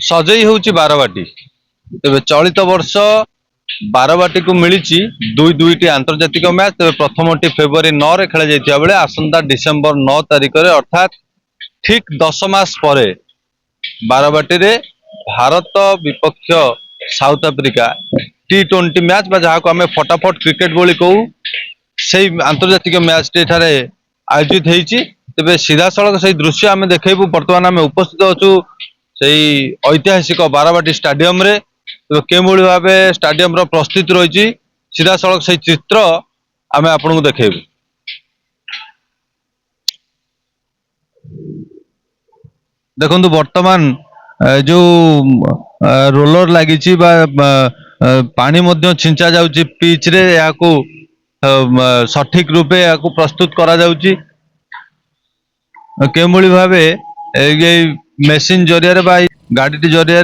सजई हूँ बारवाटी। तेरे चलित वर्ष बारवाटी को मिली दुई दुईटी आंतर्जातिक मैच। तेरे प्रथम फेब्रुआरी 9 रे खेल जाता बेले आसंता डिसेम्बर 9 तारिख में अर्थात ठीक 10 मास पर बारवाटी रे भारत विपक्ष साउथ अफ्रिका T20 मैच जहाँ को आम फटाफट क्रिकेट बोली कहू से आंतर्जातिक मैच टी आयोजित होती। तेरे सीधा सड़क से दृश्य आम देखू। बर्तमान आम उपस्थित अच्छु से ऐतिहासिक बारवाटी स्टाडियम रे। तो के भाव स्टाडियम प्रस्तुति रही सीधा सड़क से चित्र आम आपन को देखू। देखु बर्तमान जो रोलर लगी पानी छिंचा जाउची पिच रे या को सठिक रूपे या को प्रस्तुत करा जाउची। केमूली भावे ये मेसीन जरिया बा गाड़ी जरिया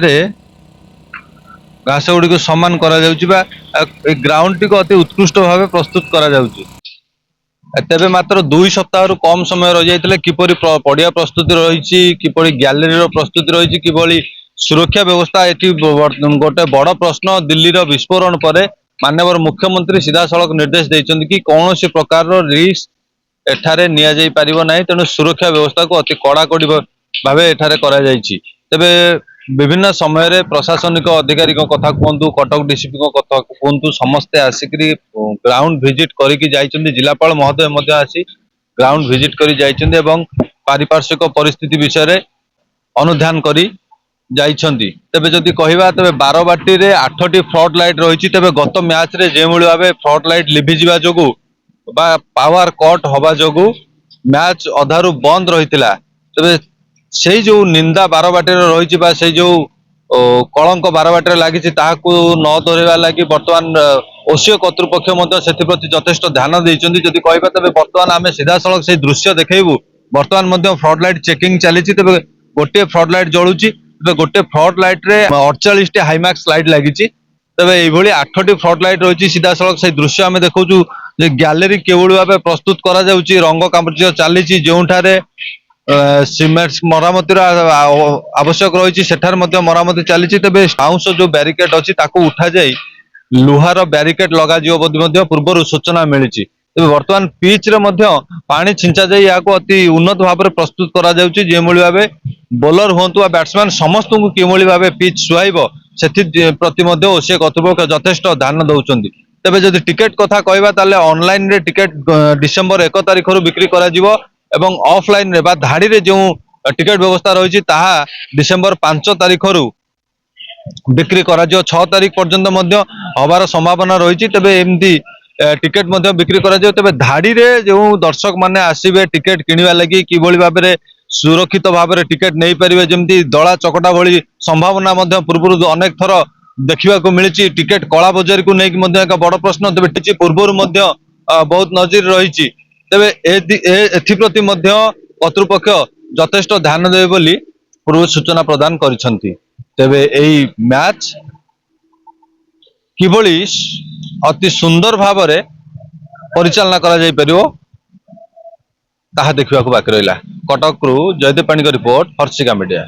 घास गुड़ी को सम्मान करा जाउची बा ग्राउंड टी को अति उत्कृष्ट भावे प्रस्तुत करा जाउची। तेबे मात्र 2 सप्ताह रु कम समय रही जाइतले किपरि पड़िया प्रस्तुति रही किपरि गैलरी रो प्रस्तुति रही किपरि सुरक्षा व्यवस्था एठी गोटे बड़ प्रश्न। दिल्ली रो विस्फोरण पर माननीय मुख्यमंत्री सीधा सड़क निर्देश देइचंती कि कौनसी प्रकार रो रिस्क एठारे निया जाई परिबो नाही। तेणु सुरक्षा व्यवस्था को अति कड़ाकड़ी भावे एठारे करा जाइछि। तेबे विभिन्न समय रे प्रशासनिक अधिकारी कथा कहतु कटक डीसीपी कथा कहतु समस्ते आसिक ग्राउंड विजिट करिकी जाइछन्ती। जिलापाल महोदय मध्य आसी ग्राउंड विजिट करी जाइछन्ती एवं पारिपार्श्विक परिस्थिति विषय रे अनुध्यान करी जाइछन्ती। तेबे जदि कहिबा तेबे बारवाटी रे 8टी फ्लड लाइट रहिछि। तेबे गत मैच रे जे मुळी भाबे फ्लड लाइट लिभि जिबा जोगु बा पावर कट होबा जोगु मैच अधारु बंद रहितिला। तेबे से जो निंदा बारवाटी रे रहिछि बा से जो कलंक बारवाटी रे लागिछि ताहाकु न दोरेबा लागि वर्तमान ओसीओ कर्तृपक्ष मध्य सेति प्रति यथेष्ट ध्यान दैछन्ती। जदि कहिबा तबे वर्तमान आमे सीधा सड़क से दृश्य देखैबु। वर्तमान मध्य फ्लड लाइट चेकिंग चलीछि। तबे गोटे फ्लड लाइट जळुछि। तबे गोटे फ्लड लाइट रे 48 टी हाईमैक्स लाइट लागिछि। तबे एई भली 8टी फ्लड लाइट रहिछि। सीधा सड़क से दृश्य आमे देखौछु जे गैलरी केवळ भाबे प्रस्तुत करा जाउछि। रंग कार्य चलीछि जोंठारे सीमेंट मरामती आवश्यक रही सेठार मरामती चली। तेज बाउंस जो बैरिकेड अच्छी उठा जाए लुहार बैरिकेड लगा पूर्व सूचना मिली। तेज बर्तमान पिच रे पानी छिंचा जाए या अति उन्नत भाव में प्रस्तुत करा जो भाव बोलर हूँ बैट्समैन समस्त को कि भाव पिच सुहाइब से प्रति ओसीए कर्तृपक्ष यथेष्ट ध्यान दौरान। तेज जदि टिकेट कथा कहवा ताले ऑनलाइन रे टिकेट डिसेम्बर 1 तारिख बिक्री करा जिवो एवं ऑफलाइन रे बा धाड़ी रे जो टिकेट व्यवस्था रही डिसेम्बर 5 तारिख बिक्री करा जो 6 तारिख पर्यंत हबार संभावना रही। तेबे एमती टिकेट बिक्री करा जो। तेबे धाड़ी रे जो दर्शक माने आसीबे टिकेट किनिबा लागि किबोली भाबरे सुरक्षित भाबरे टिकेट नै परिबे जेमती दला चकटा भली संभावना पूर्व अनेक थर देखा मिली। टिकेट कला बजार को लेकिन एक बड़ प्रश्न। तेबे पूर्व बहुत नजर रही। तेबे एथिप्रति कर्तृपक्ष यथेष्ट ध्यान देवे बोली पूर्व सूचना प्रदान करिसंती। तेबे एई मैच किबोली अति सुंदर भाव में परिचालना करा जाई परिबो ताहा देखिबाकू बाकी रहिला। कटक रु जयदेव पाणी का रिपोर्ट हर्षिका मीडिया।